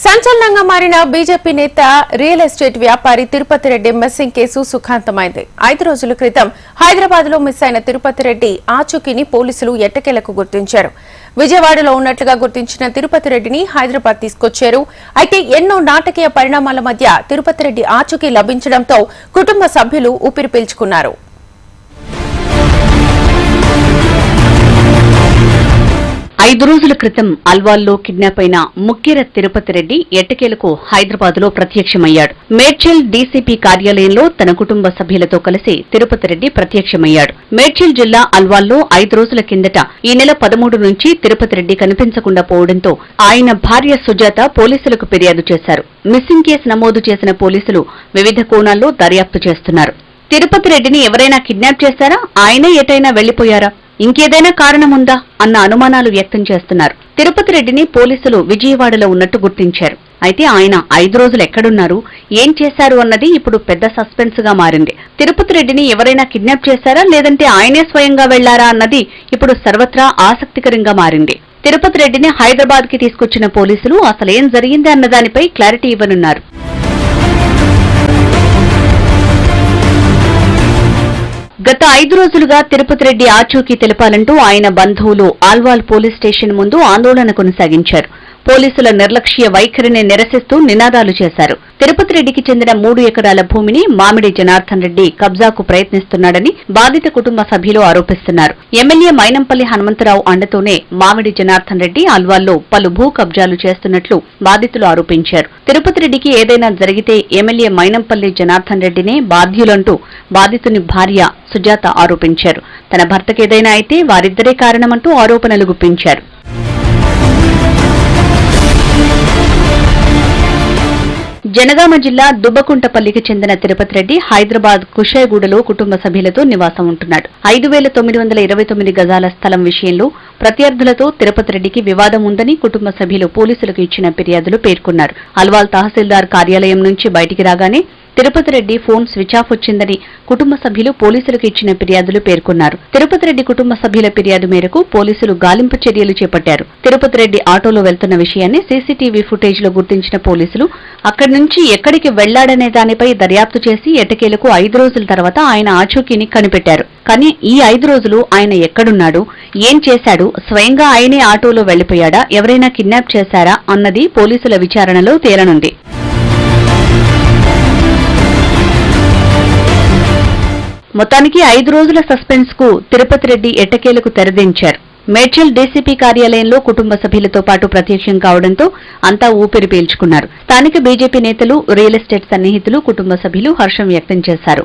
సంచలనంగా మారిన బీజేపీ నేత రియల్ ఎస్టేట్ వ్యాపారి తిరుపతి రెడ్డి మిస్సింగ్ కేసు సుఖాంతమైంది. 5 రోజుల క్రితం హైదరాబాద్ లో మిస్ అయిన తిరుపతి రెడ్డి ఆచూకీని పోలీసులు ఎట్టకేలకు గుర్తించారు. విజయవాడలో ఉన్నట్లుగా గుర్తించిన తిరుపతి రెడ్డిని హైదరాబాద్ తీసుకొచ్చారు. అయితే ఎన్నో నాటకీయ పరిణామాల మధ్య తిరుపతి రెడ్డి ఆచూకీ లభించడంతో కుటుంబ సభ్యులు ఊపిరి పీల్చుకున్నారు. ఐదు రోజుల క్రితం అల్వాల్లో కిడ్నాప్ అయిన ముక్కెర తిరుపతి రెడ్డి ఎట్టకేలకు హైదరాబాద్ లో ప్రత్యక్షమయ్యాడు. మేడ్చల్ డీసీపీ కార్యాలయంలో తన కుటుంబ సభ్యులతో కలిసి తిరుపతి రెడ్డి ప్రత్యక్షమయ్యాడు. మేడ్చల్ జిల్లా అల్వాల్లో 5 రోజుల కిందట ఈ నెల 13 నుంచి తిరుపతి రెడ్డి కనిపించకుండా పోవడంతో ఆయన భార్య సుజాత పోలీసులకు ఫిర్యాదు చేశారు. మిస్సింగ్ కేసు నమోదు చేసిన పోలీసులు వివిధ కోణాల్లో దర్యాప్తు చేస్తున్నారు. తిరుపతి రెడ్డిని ఎవరైనా కిడ్నాప్ చేశారా, ఆయనే ఎటైనా వెళ్లిపోయారా, ఇంకేదైనా కారణముందా అన్న అనుమానాలు వ్యక్తం చేస్తున్నారు. తిరుపతి రెడ్డిని పోలీసులు విజయవాడలో ఉన్నట్టు గుర్తించారు. అయితే ఆయన 5 రోజులు ఎక్కడున్నారు, ఏం చేశారు అన్నది ఇప్పుడు పెద్ద సస్పెన్స్ గా మారింది. తిరుపతి రెడ్డిని ఎవరైనా కిడ్నాప్ చేశారా, లేదంటే ఆయనే స్వయంగా వెళ్లారా అన్నది ఇప్పుడు సర్వత్రా ఆసక్తికరంగా మారింది. తిరుపతి రెడ్డిని హైదరాబాద్ కి తీసుకొచ్చిన పోలీసులు అసలేం జరిగింది అన్న దానిపై క్లారిటీ ఇవ్వనున్నారు. గత 5 రోజులుగా తిరుపతి రెడ్డి ఆచూకీ తెలపాలంటూ ఆయన బంధువులు ఆల్వాల్ పోలీస్ స్టేషన్ ముందు ఆందోళన కొనసాగించారు. పోలీసుల నిర్లక్ష్య వైఖరిని నిరసిస్తూ నినాదాలు చేశారు. తిరుపతి రెడ్డికి చెందిన 3 ఎకరాల భూమిని మామిడి జనార్దన్ రెడ్డి కబ్జాకు ప్రయత్నిస్తున్నాడని బాధిత కుటుంబ సభ్యులు ఆరోపిస్తున్నారు. ఎమ్మెల్యే మైనంపల్లి హనుమంతరావు అండతోనే మామిడి జనార్దన్ రెడ్డి అల్వాల్లో పలు భూ కబ్జాలు చేస్తున్నట్లు బాధితులు ఆరోపించారు. తిరుపతి రెడ్డికి ఏదైనా జరిగితే ఎమ్మెల్యే మైనంపల్లి జనార్దన్ రెడ్డినే బాధ్యులంటూ బాధితుని భార్య సుజాత ఆరోపించారు. తన భర్తకేదైనా అయితే వారిద్దరే కారణమంటూ ఆరోపణలు గుప్పించారు. జనగామ జిల్లా దుబ్బకుంటపల్లికి చెందిన తిరుపతి రెడ్డి హైదరాబాద్ కుషాయిగూడలో కుటుంబ సభ్యులతో నివాసం ఉంటున్నాడు. 5,929 గజాల స్థలం విషయంలో ప్రత్యర్థులతో తిరుపతి రెడ్డికి వివాదం ఉందని కుటుంబ సభ్యులు పోలీసులకు ఇచ్చిన ఫిర్యాదులు పేర్కొన్నారు. అల్వాల్ తహసీల్దార్ కార్యాలయం నుంచి బయటికి రాగానే Tirupati Reddy phone switch off వచ్చిందని కుటుంబ సభ్యులు పోలీసులకు ఇచ్చిన ఫిర్యాదులు పేర్కొన్నారు. తిరుపతి రెడ్డి కుటుంబ సభ్యుల ఫిర్యాదు మేరకు పోలీసులు గాలింపు చర్యలు చేపట్టారు. తిరుపతి రెడ్డి ఆటోలో వెళ్తున్న విషయాన్ని సీసీటీవీ ఫుటేజ్ లో గుర్తించిన పోలీసులు అక్కడి నుంచి ఎక్కడికి వెళ్లాడనే దానిపై దర్యాప్తు చేసి ఎట్టకేలకు 5 రోజుల తర్వాత ఆయన ఆచూకీని కనిపెట్టారు. కానీ ఈ 5 రోజులు ఆయన ఎక్కడున్నాడు, ఏం చేశాడు, స్వయంగా ఆయనే ఆటోలో వెళ్లిపోయాడా, ఎవరైనా కిడ్నాప్ చేశారా అన్నది పోలీసుల విచారణలో తేలనుంది. మొత్తానికి 5 రోజుల సస్పెన్స్ కు తిరుపతి రెడ్డి ఎట్టకేలకు తెరదించారు. మేడ్చల్ డీసీపీ కార్యాలయంలో కుటుంబ సభ్యులతో పాటు ప్రత్యక్షం కావడంతో అంతా ఊపిరి పీల్చుకున్నారు. స్థానిక బీజేపీ నేతలు, రియల్ ఎస్టేట్ సన్నిహితులు, కుటుంబ సభ్యులు హర్షం వ్యక్తం చేశారు.